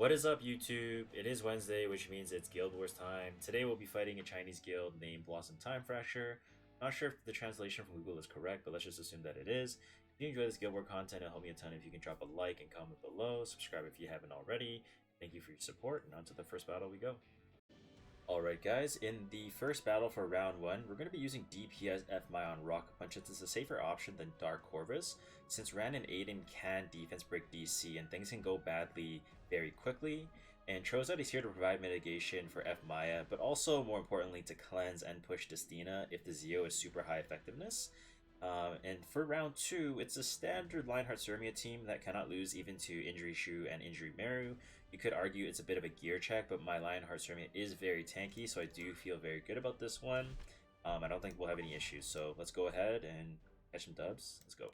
What is up, YouTube? It is Wednesday, which means it's Guild Wars time. Today we'll be fighting a Chinese guild named Blossom Time Fracture. Not sure if the translation from Google is correct, but let's just assume that it is. If you enjoy this Guild War content, it'll help me a ton if you can drop a like and comment below. Subscribe if you haven't already. Thank you for your support, and on to the first battle we go. Alright guys, in the first battle for round 1, we're going to be using DPS FMI on Rocket Punch. It's a safer option than Dark Corvus, since Ran and Aiden can defense break DC and things can go badly very quickly. And Trozat is here to provide mitigation for F Maya, but also more importantly to cleanse and push Destina if the Zeo is super high effectiveness. And for round 2, it's a standard Lionheart Surmia team that cannot lose even to Injury Shu and Injury Meru. You could argue it's a bit of a gear check, but my Lionheart Surmia is very tanky, so I do feel very good about this one. I don't think we'll have any issues, so let's go ahead and catch some dubs. Let's go.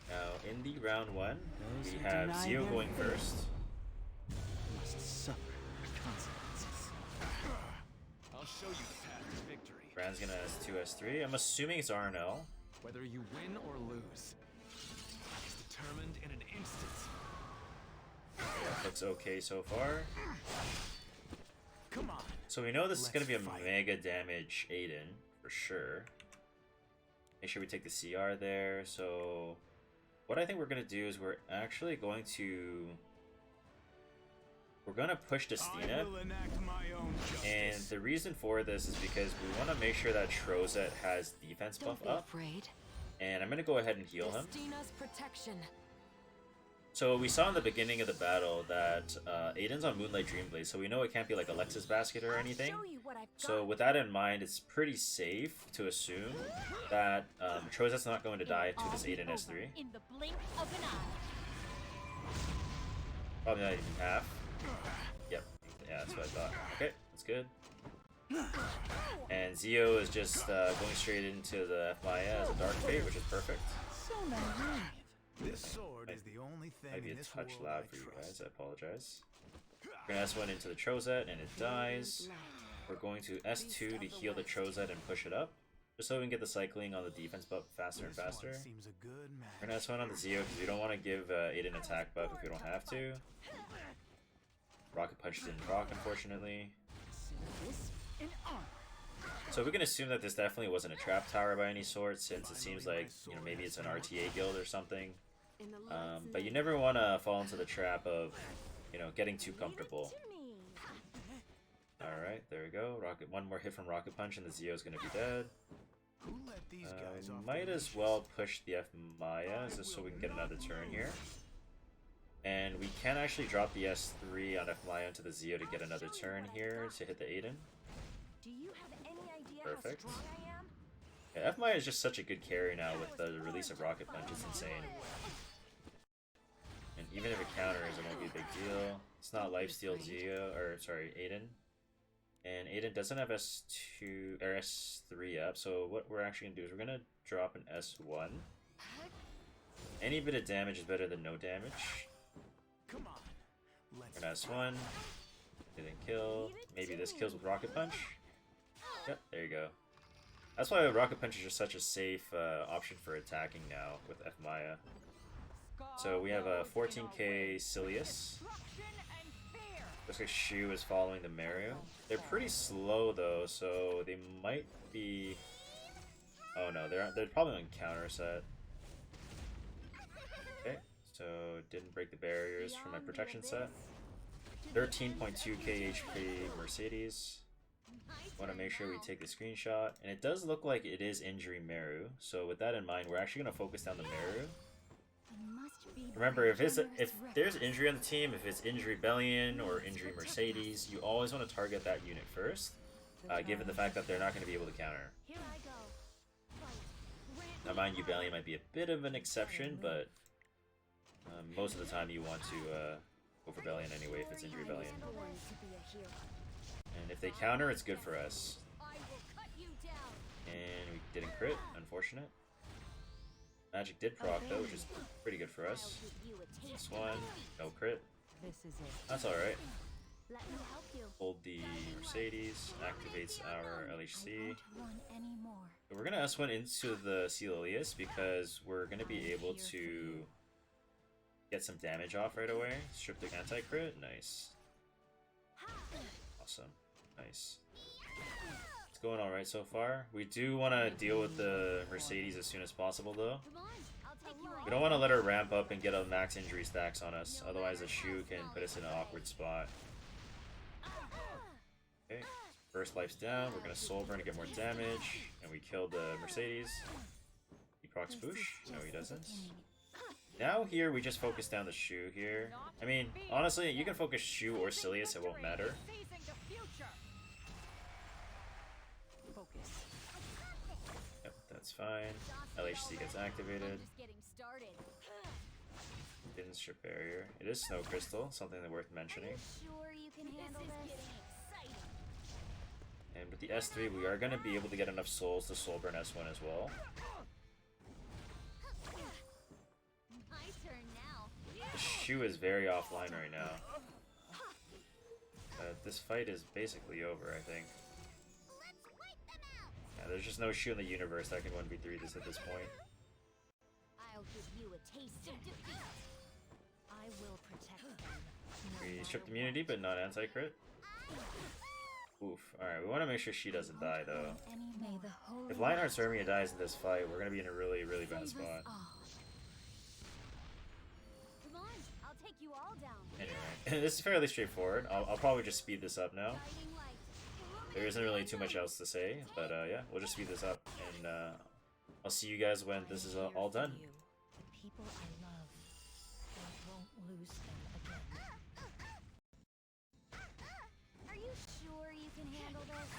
Now, in the round 1, we have Zeo going first. Must suffer the consequences. I'll show you the path to victory. Brand's gonna S2, S3. I'm assuming it's RNL. Whether you win or lose, it's determined in an instant. Yeah, looks okay so far. Come on. So we know this is gonna be a fight. mega damage Aiden, for sure. Make sure we take the CR there. So what I think we're gonna do is we're actually going to push Destina, and the reason for this is because we want to make sure that Trozat has defense buff up, and I'm gonna go ahead and heal him. So we saw in the beginning of the battle that Aiden's on Moonlight Dreamblade, so we know it can't be like Alexa's Basket or anything. So with that in mind, it's pretty safe to assume that Trozat's not going to die to this Aiden S3. Probably not even half. Yep, yeah, that's what I thought. Okay, that's good. And Zeo is just going straight into the F Maya as a Dark Fate, which is perfect. So naive. This sword is the only thing Might be in a this touch world loud I for you trust. guys, I apologize. We're gonna S1 into the Trozat and it dies. We're going to S2 to heal the Trozat and push it up, just so we can get the cycling on the defense buff faster and This one faster. seems a good match. We're gonna S1 on the Zeo because we don't want to give Aiden attack buff if we don't have to. Rocket Punch didn't proc, unfortunately. So we can assume that this definitely wasn't a trap tower by any sort, since it seems like, you know, maybe it's an RTA guild or something. But you never want to fall into the trap of, you know, getting too comfortable. Alright, there we go. One more hit from Rocket Punch and the Zeo's gonna be dead. Who let these guys off Might the as leash? well push the F Maya just so we can get another turn here. And we can actually drop the S3 on F Maya into the Zeo to get another turn here to hit the Aiden. Perfect. Yeah, F Maya is just such a good carry now with the release of Rocket Punch. It's insane. And even if it counters, it won't be a big deal. It's not lifesteal Zeo, or sorry, Aiden. And Aiden doesn't have S2 or S3 up, so what we're actually gonna do is we're gonna drop an S1. Any bit of damage is better than no damage. Come on. Let's We're gonna S1. Didn't kill. Maybe this kills with Rocket Punch. Yep, there you go. That's why Rocket Punch is just such a safe option for attacking now with F Maya. So we have a 14k Silius. Looks like Shu is following the Meru. They're pretty slow though, so they might be. Oh no, they're probably on counter set. Okay, so didn't break the barriers from my protection set. 13.2k HP Mercedes. Want to make sure we take the screenshot, and it does look like it is Injury Meru. So with that in mind, we're actually gonna focus down the Meru. Remember, if there's injury on the team, if it's Injury Bellion or Injury Mercedes, you always want to target that unit first, given the fact that they're not going to be able to counter. Now mind you, Bellion might be a bit of an exception, but most of the time you want to go for Bellion anyway if it's Injury Bellion. And if they counter, it's good for us. And we didn't crit, unfortunate. Magic did proc though, which is pretty good for us. This one, no crit. That's alright. Hold the Mercedes, activates our LHC. But we're gonna S1 into the Celius because we're gonna be able to get some damage off right away. Strip the anti-crit. Nice. Awesome. Nice. It's going alright so far. We do want to deal with the Mercedes as soon as possible, though. We don't want to let her ramp up and get a max injury stacks on us. Otherwise, the Shu can put us in an awkward spot. Okay. First life's down. We're going to Soul Burn to get more damage. And we kill the Mercedes. He procs Boosh? No, he doesn't. Now here, we just focus down the Shu here. I mean, honestly, you can focus Shu or Silius, it won't matter. Yep, that's fine. LHC gets activated. Didn't strip barrier. It is Snow Crystal, something that's worth mentioning. And with the S3, we are going to be able to get enough souls to Soul Burn S1 as well. The Shu is very offline right now. This fight is basically over, I think. Yeah, there's just no Shu in the universe that can 1v3 this at this point. I'll give you a taste of defeat. I will protect them. We stripped immunity, but not anti-crit. Oof. Alright, we want to make sure she doesn't die, though. If Lionheart's Hermia dies in this fight, we're going to be in a really, really bad spot. Anyway, this is fairly straightforward. I'll probably just speed this up now. There isn't really too much else to say, but yeah, we'll just speed this up, and I'll see you guys when this is all done. The people I love, I won't lose them again. Are you sure you can handle this?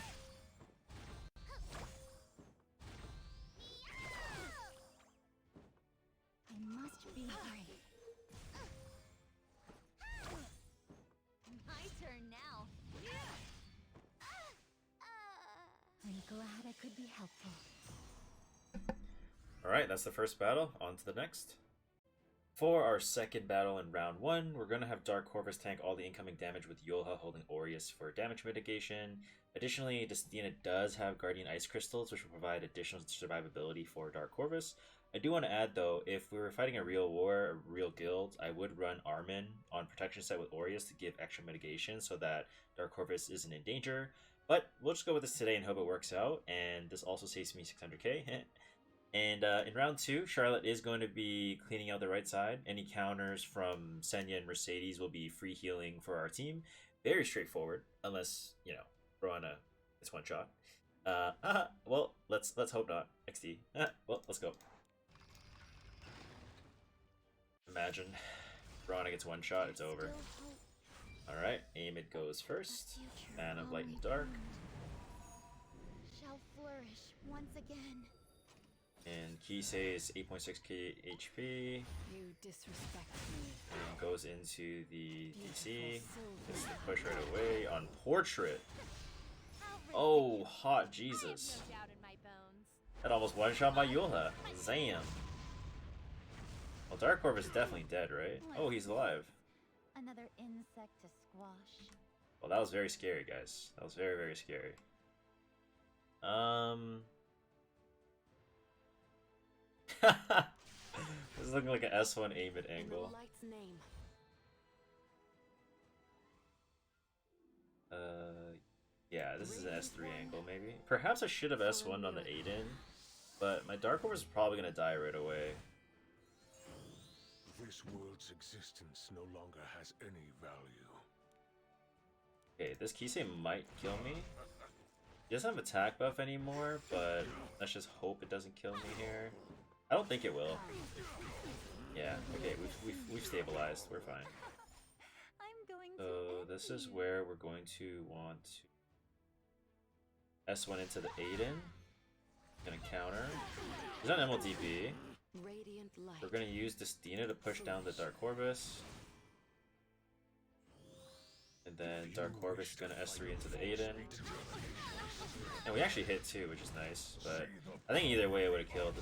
I must be brave. My turn now. I'm glad I could be helpful. Alright, that's the first battle. On to the next. For our second battle in round 1, we're going to have Dark Corvus tank all the incoming damage with Yolha holding Aureus for damage mitigation. Additionally, Destina does have Guardian Ice Crystals, which will provide additional survivability for Dark Corvus. I do want to add, though, if we were fighting a real war, a real guild, I would run Armin on protection set with Aureus to give extra mitigation so that Dark Corvus isn't in danger. But we'll just go with this today and hope it works out, and this also saves me 600k. And in round 2, Charlotte is going to be cleaning out the right side. Any counters from Senya and Mercedes will be free healing for our team. Very straightforward, unless, you know, Brana is one shot. Well, let's hope not. XD. Well, let's go. Imagine Brana gets one shot, it's over. Alright, Amid goes first. Man of Light and Dark. Shall flourish once again. And Kisei is 8.6k HP. You disrespect me. And goes into the DC. Gets the push right away on Portrait. Oh, hot Jesus. That almost one-shot my Yulha. Zam. Well, Dark Corvus is definitely dead, right? Oh, he's alive. Another insect to squash. Well, that was very scary, guys. That was very, very scary. This is looking like an S1 aim at angle. Yeah, this is an S3 angle, maybe. Perhaps I should have S1'd on the Aiden, but my Dark Horse is probably gonna die right away. This world's existence no longer has any value. Okay, this Kisei might kill me. He doesn't have attack buff anymore, but let's just hope it doesn't kill me here. I don't think it will. Yeah, okay, we've stabilized. We're fine. So this is where we're going to want to S1 into the Aiden. Gonna counter. He's on MLDP. We're gonna use Destina to push down the Dark Corvus. And then Dark Corvus is gonna S3 into the Aiden. And we actually hit too, which is nice, but I think either way it would have killed.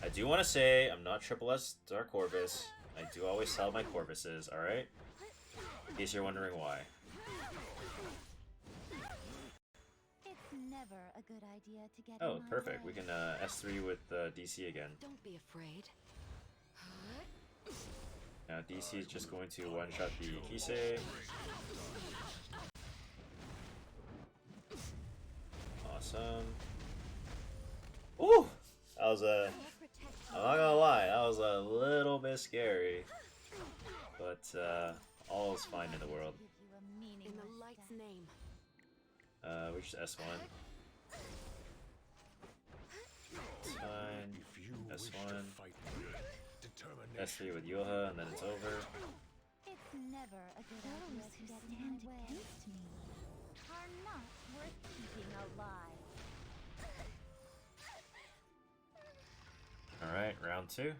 I do want to say I'm not triple S Dark Corvus. I do always sell my Corvuses, alright? In case you're wondering why. It's never a good idea to get Oh, perfect. We can S3 with DC again. Don't be afraid. DC is just going to one-shot the Kisei. Awesome. Ooh! That was a... I'm not gonna lie, that was a little bit scary. But, all is fine in the world. In the light's name. Which is S1. It's fine. If you wish to S1. fight with determination, S3 with Yoha, and then it's over. It's never a good idea to get in my way. Against me are not worth keeping alive. Alright, round 2.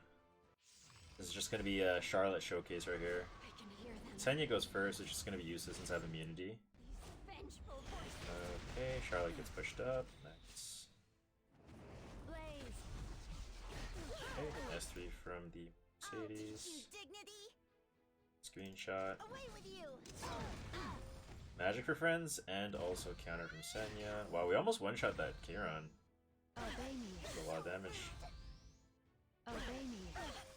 This is just gonna be a Charlotte showcase right here. I can hear them. Senya goes first, which is gonna be useless since I have immunity. These vengeful voices. Okay, Charlotte gets pushed up. Nice. Blaze. Okay, S3 from the I'll teach Mercedes. you dignity. Screenshot. Away with you. Magic for friends, and also counter from Senya. Wow, we almost one-shot that Kieran. Obey me. A lot of damage. Obey me.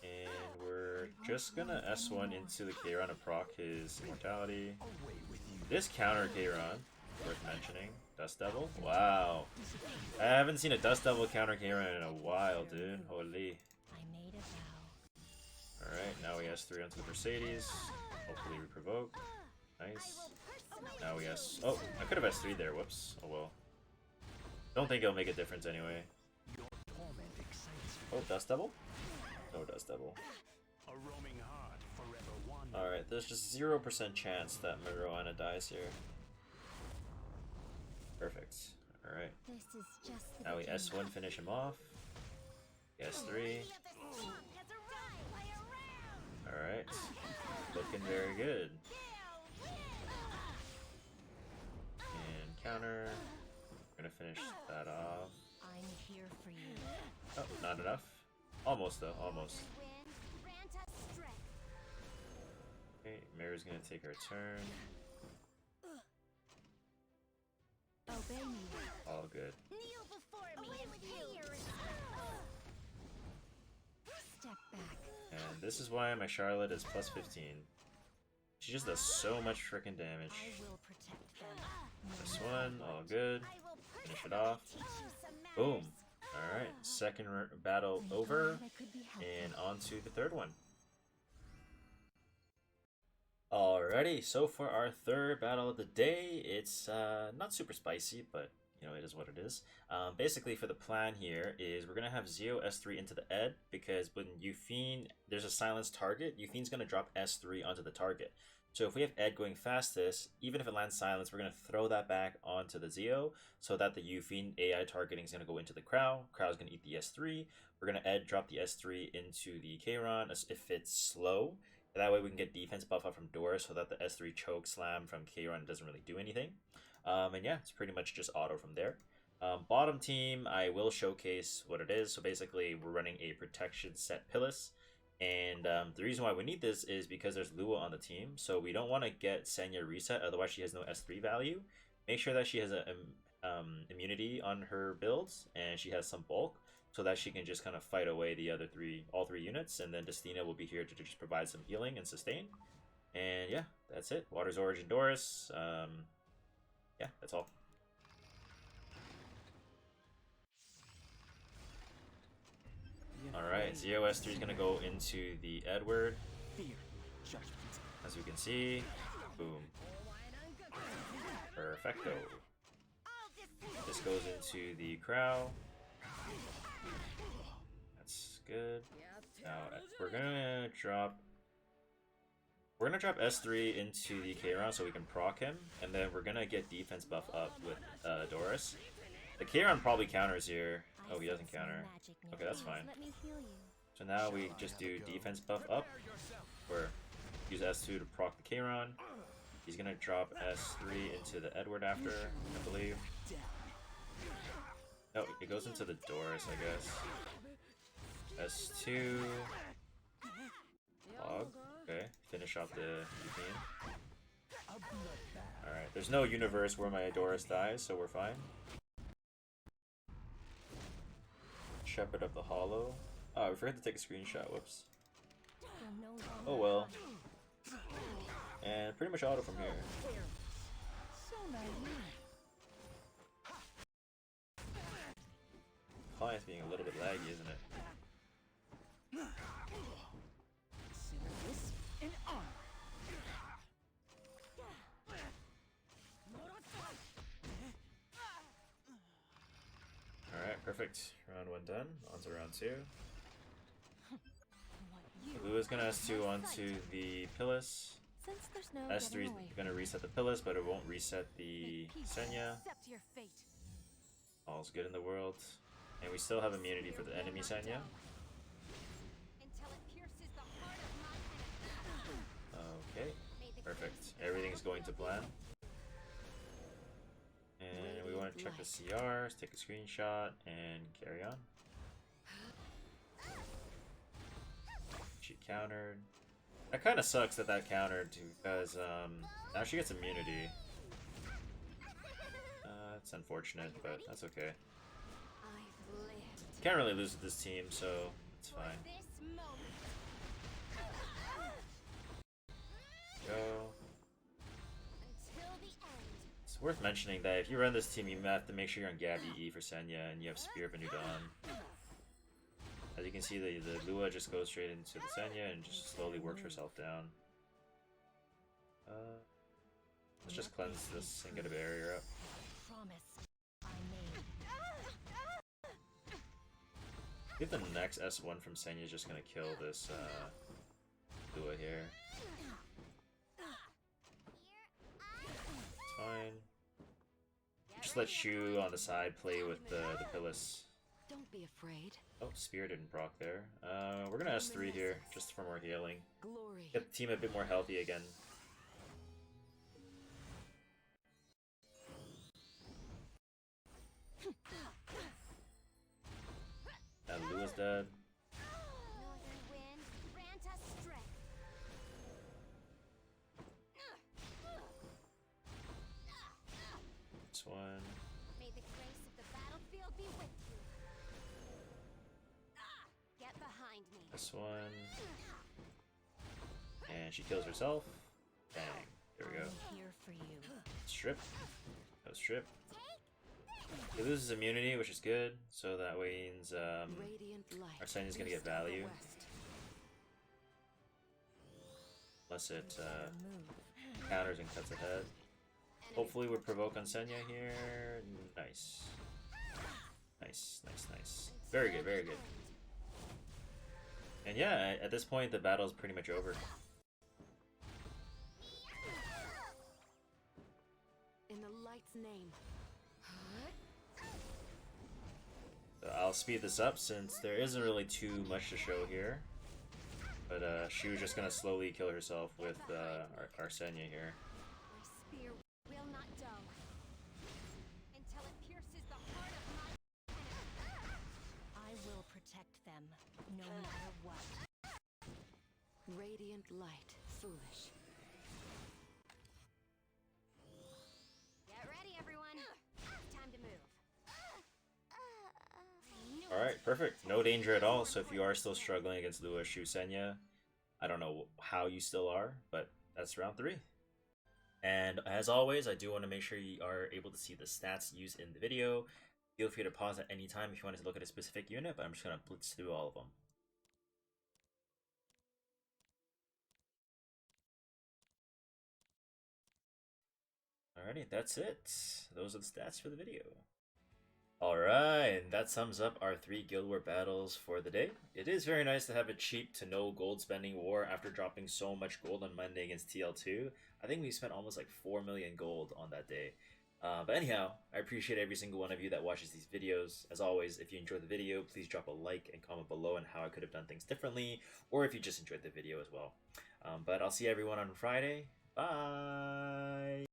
And we're just gonna S1 into the Kieran to proc his immortality. This counter Kieran, worth mentioning. Dust Devil? Wow. I haven't seen a Dust Devil counter Kieran in a while, dude. Holy. I made a vow. Alright, now we S3 onto the Mercedes. Hopefully we provoke. Nice. Now we S... Oh, I could have S3 there. Whoops. Oh well. Don't think it'll make a difference anyway. Oh, Dust Devil? No Dust Devil. A roaming heart forever wandering. Alright, there's just 0% chance that Maroana dies here. Perfect. Alright. This is just the Now we beginning. S1 finish him off. S3. Alright. Looking very good. And counter. We're gonna finish that off. I'm here for you. Oh, not enough. Almost though, almost. Okay, Mary's gonna take her turn. Obey me. All good. Kneel before me and pay your Step back. And this is why my Charlotte is plus 15. She just does so much freaking damage. I will protect them. This one, all good. Finish it off. Boom. Alright, second battle over. I could be helpful. And on to the third one. Alrighty, so for our third battle of the day, it's not super spicy, but you know, it is what it is. Basically, for the plan here is we're going to have Zio S3 into the Ed, because when Yufine, there's a silenced target, Yufine's going to drop S3 onto the target. So if we have Ed going fastest, even if it lands silence, we're going to throw that back onto the Zio, so that the Yufine AI targeting is going to go into the Crow. Crow's going to eat the S3. We're going to Ed drop the S3 into the Kayron if it's slow. That way we can get defense buff up from Doris, so that the S3 choke slam from Kayron doesn't really do anything. And yeah, it's pretty much just auto from there. Bottom team, I will showcase what it is. So basically, we're running a protection set Pillis. And the reason why we need this is because there's Lua on the team. So we don't want to get Senya reset, otherwise she has no S3 value. Make sure that she has a immunity on her builds, and she has some bulk, so that she can just kind of fight away the other all three units. And then Destina will be here to just provide some healing and sustain. And yeah, that's it. Water's Origin Doris. Yeah, that's all. Alright, Zio S3 is going to go into the Edward. As you can see, boom. Perfecto. This goes into the Crow. That's good. Now we're gonna drop S3 into the Kayron so we can proc him, and then we're gonna get defense buff up with Doris. The Kayron probably counters here. Oh, he doesn't counter. Okay, that's fine. Let me heal you. So now we just do defense buff up, or use S2 to proc the Kayron. He's gonna drop S3 into the Edward after, I believe. Oh, it goes into the Doris, I guess. S2. Log. Okay, finish off the Yufine. Alright, there's no universe where my Doris dies, so we're fine. Shepherd of the Hollow. Oh, we forgot to take a screenshot, whoops. Oh well. And pretty much auto from here. So naive. Client's being a little bit laggy, isn't it? Alright, perfect. Round 1 done. On to round 2. Blue is gonna S2 onto the Pillis. Since there's no S3 is getting away gonna reset the Pillis, but it won't reset the Senya. accept your fate. All's good in the world. And we still have immunity for the enemy Senya. Until it pierces the heart of my enemy. Okay, perfect. Everything is going to plan. And we want to check the CRs, take a screenshot, and carry on. She countered. That kind of sucks that that countered because now she gets immunity. It's unfortunate, but that's okay. I've lived Can't really lose with this team, so it's for fine. this moment. Go. Until the end. It's worth mentioning that if you run this team, you have to make sure you're on Gabby E for Senya, and you have Spear of a New Dawn. As you can see, the Lua just goes straight into the Senya and just slowly works herself down. Let's just cleanse this and get a barrier up. Promise I made. I think the next S1 from Senya is just gonna kill this Lua here. It's fine. Just let Shu on the side play with the Pillis. Don't be afraid. Oh, Spear didn't proc there. We're gonna S3 here, just for more healing. Glory. Get the team a bit more healthy again. And Lua's dead. Northern wind, grant us strength. This one. May the grace of the battlefield be with you. Get behind me. This one. And she kills herself. Bang. There we go. I'm here for you. Strip. No strip. He loses immunity, which is good. So that means Radiant light. our Senya's gonna get East of the value. west. Unless it counters and cuts ahead. Hopefully we provoke on Senya here. Nice. Nice, nice, nice. Very good, very good. And yeah, at this point the battle is pretty much over. In the light's name. So I'll speed this up since there isn't really too much to show here. But she was just gonna slowly kill herself with our Senya here. My spear will not dull until it pierces the heart of my enemy. I will protect them, no matter what. Radiant light. Foolish. Get ready, everyone. It's time to move. Alright, perfect. No danger at all, so if you are still struggling against Lua, Shu, Senya, I don't know how you still are, but that's round 3. And as always, I do want to make sure you are able to see the stats used in the video. Feel free to pause at any time if you wanted to look at a specific unit, but I'm just going to blitz through all of them. Alrighty, that's it. Those are the stats for the video. Alright, that sums up our 3 Guild War battles for the day. It is very nice to have a cheap to no gold spending war after dropping so much gold on Monday against TL2. I think we spent almost like 4 million gold on that day. But anyhow, I appreciate every single one of you that watches these videos. As always, if you enjoyed the video, please drop a like and comment below on how I could have done things differently, or if you just enjoyed the video as well. But I'll see everyone on Friday. Bye!